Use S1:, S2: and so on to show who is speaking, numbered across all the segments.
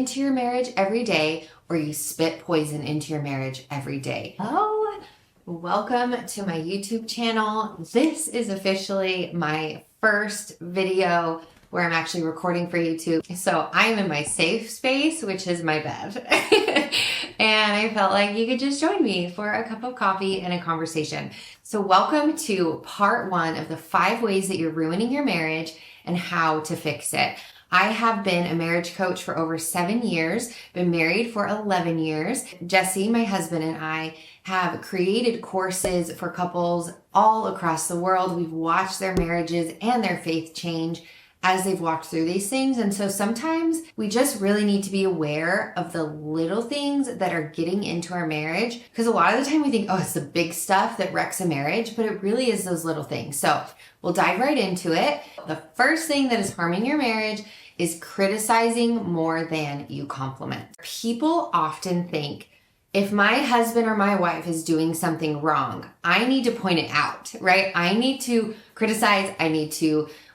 S1: into your marriage every day, or you spit poison into your marriage every day. Hello, welcome to my YouTube channel. This is officially my first video where I'm actually recording for YouTube. So I'm in my safe space, which is my bed. And I felt like you could just join me for a cup of coffee and a conversation. So welcome to part 1 of the 5 ways that you're ruining your marriage and how to fix it. I have been a marriage coach for over 7 years, been married for 11 years. Jesse, my husband, and I have created courses for couples all across the world. We've watched their marriages and their faith change as they've walked through these things. And so sometimes we just really need to be aware of the little things that are getting into our marriage. Because a lot of the time we think, oh, it's the big stuff that wrecks a marriage, but it really is those little things. So we'll dive right into it. The first thing that is harming your marriage is criticizing more than you compliment. People often think, if my husband or my wife is doing something wrong, I need to point it out, right? I need to criticize.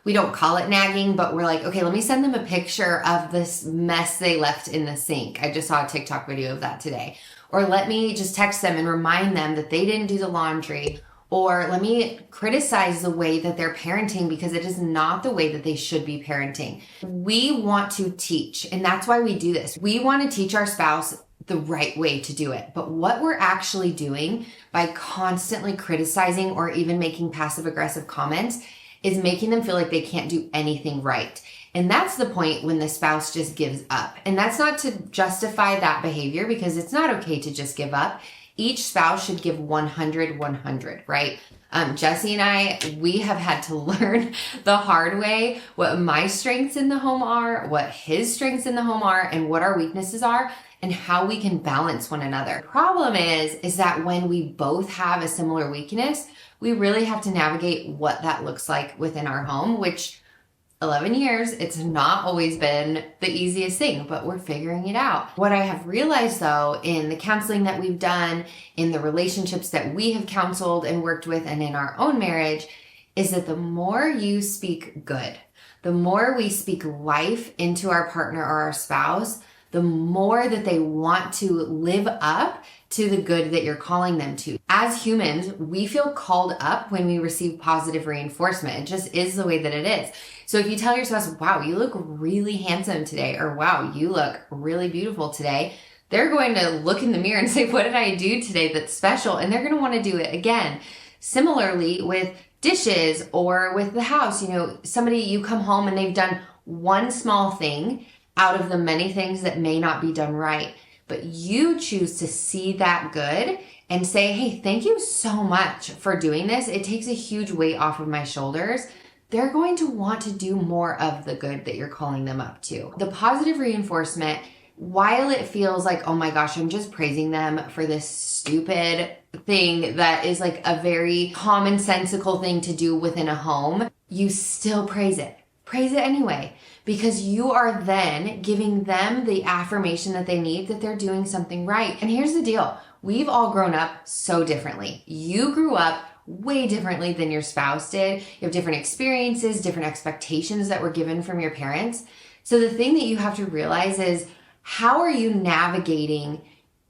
S1: We don't call it nagging, but we're like, okay, let me send them a picture of this mess they left in the sink. I just saw a TikTok video of that today. Or let me just text them and remind them that they didn't do the laundry. Or let me criticize the way that they're parenting because it is not the way that they should be parenting. We want to teach, and that's why we do this. We want to teach our spouse the right way to do it. But what we're actually doing by constantly criticizing or even making passive-aggressive comments is making them feel like they can't do anything right. And that's the point when the spouse just gives up. And that's not to justify that behavior because it's not okay to just give up. Each spouse should give 100, right? Jesse and I, we have had to learn the hard way what my strengths in the home are, what his strengths in the home are, and what our weaknesses are, and how we can balance one another. The problem is that when we both have a similar weakness, we really have to navigate what that looks like within our home, which 11 years, it's not always been the easiest thing, but we're figuring it out. What I have realized though, in the counseling that we've done, in the relationships that we have counseled and worked with, and in our own marriage, is that the more you speak good, the more we speak life into our partner or our spouse, the more that they want to live up to the good that you're calling them to. As humans, we feel called up when we receive positive reinforcement. It just is the way that it is. So if you tell your spouse, wow, you look really handsome today, or wow, you look really beautiful today, they're going to look in the mirror and say, what did I do today that's special? And they're going to want to do it again. Similarly with dishes or with the house, you come home and they've done one small thing out of the many things that may not be done right. But you choose to see that good and say, hey, thank you so much for doing this. It takes a huge weight off of my shoulders. They're going to want to do more of the good that you're calling them up to. The positive reinforcement, while it feels like, oh my gosh, I'm just praising them for this stupid thing that is like a very commonsensical thing to do within a home, you still praise it. Praise it anyway, because you are then giving them the affirmation that they need that they're doing something right. And here's the deal. We've all grown up so differently. You grew up way differently than your spouse did. You have different experiences, different expectations that were given from your parents. So the thing that you have to realize is, how are you navigating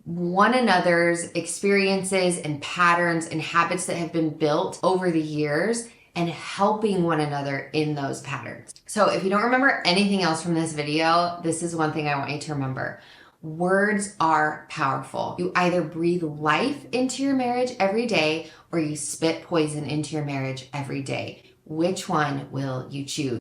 S1: one another's experiences and patterns and habits that have been built over the years and helping one another in those patterns? So if you don't remember anything else from this video, this is one thing I want you to remember. Words are powerful. You either breathe life into your marriage every day or you spit poison into your marriage every day. Which one will you choose?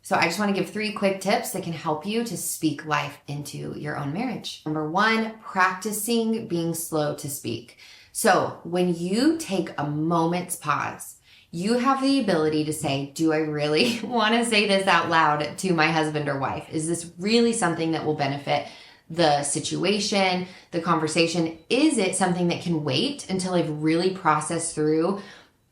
S1: So I just want to give 3 quick tips that can help you to speak life into your own marriage. Number 1, practicing being slow to speak. So when you take a moment's pause, you have the ability to say, do I really want to say this out loud to my husband or wife? Is this really something that will benefit the situation, the conversation? Is it something that can wait until I've really processed through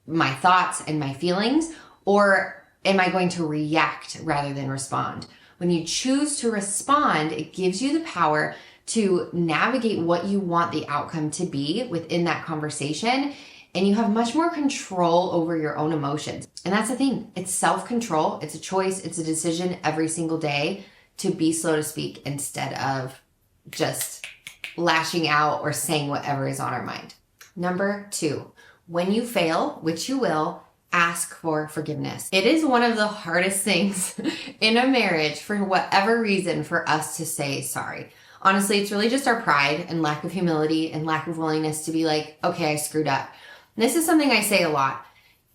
S1: my thoughts and my feelings? Or am I going to react rather than respond? When you choose to respond, it gives you the power to navigate what you want the outcome to be within that conversation. And you have much more control over your own emotions. And that's the thing. It's self-control. It's a choice. It's a decision every single day to be slow to speak instead of just lashing out or saying whatever is on our mind. Number 2, when you fail, which you will, ask for forgiveness. It is one of the hardest things in a marriage for whatever reason for us to say sorry. Honestly, it's really just our pride and lack of humility and lack of willingness to be like, okay, I screwed up. And this is something I say a lot.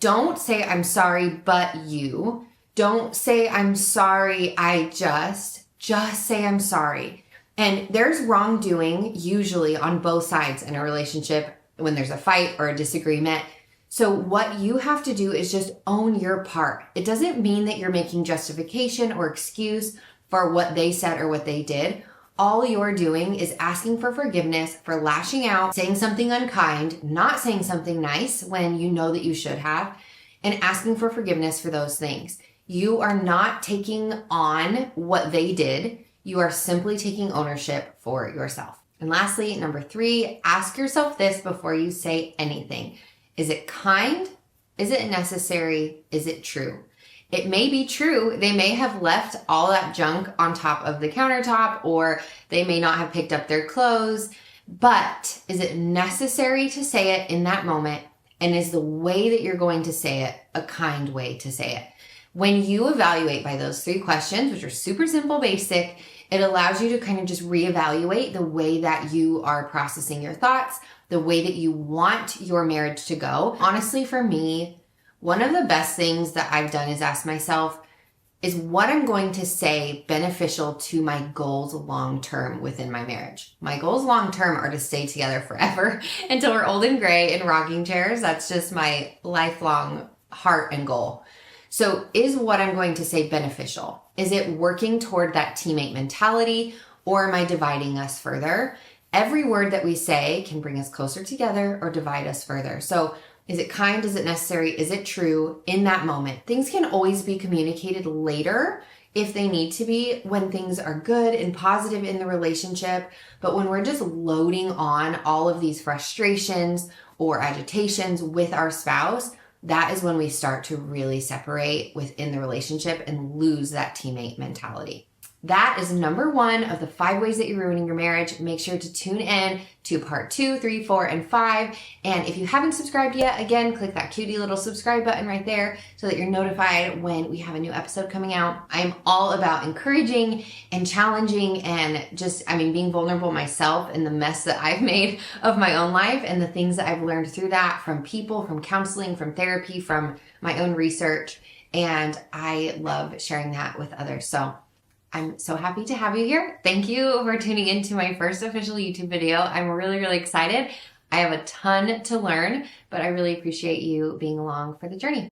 S1: Don't say I'm sorry, but you. Don't say I'm sorry, I just say I'm sorry. And there's wrongdoing usually on both sides in a relationship when there's a fight or a disagreement. So what you have to do is just own your part. It doesn't mean that you're making justification or excuse for what they said or what they did. All you're doing is asking for forgiveness for lashing out, saying something unkind, not saying something nice when you know that you should have, and asking for forgiveness for those things. You are not taking on what they did. You are simply taking ownership for yourself. And lastly, number 3, ask yourself this before you say anything. Is it kind? Is it necessary? Is it true? It may be true. They may have left all that junk on top of the countertop, or they may not have picked up their clothes. But is it necessary to say it in that moment? And is the way that you're going to say it a kind way to say it? When you evaluate by those 3 questions, which are super simple, basic, it allows you to kind of just reevaluate the way that you are processing your thoughts, the way that you want your marriage to go. Honestly, for me, one of the best things that I've done is ask myself, is what I'm going to say beneficial to my goals long-term within my marriage? My goals long-term are to stay together forever until we're old and gray in rocking chairs. That's just my lifelong heart and goal. So is what I'm going to say beneficial? Is it working toward that teammate mentality, or am I dividing us further? Every word that we say can bring us closer together or divide us further. So is it kind? Is it necessary? Is it true in that moment? Things can always be communicated later if they need to be, when things are good and positive in the relationship. But when we're just loading on all of these frustrations or agitations with our spouse, that is when we start to really separate within the relationship and lose that teammate mentality. That is number 1 of the 5 ways that you're ruining your marriage. Make sure to tune in to part 2, 3, 4, and 5. And if you haven't subscribed yet, again, click that cutie little subscribe button right there so that you're notified when we have a new episode coming out. I'm all about encouraging and challenging and just, being vulnerable myself in the mess that I've made of my own life and the things that I've learned through that from people, from counseling, from therapy, from my own research. And I love sharing that with others. So I'm so happy to have you here. Thank you for tuning into my first official YouTube video. I'm really, really excited. I have a ton to learn, but I really appreciate you being along for the journey.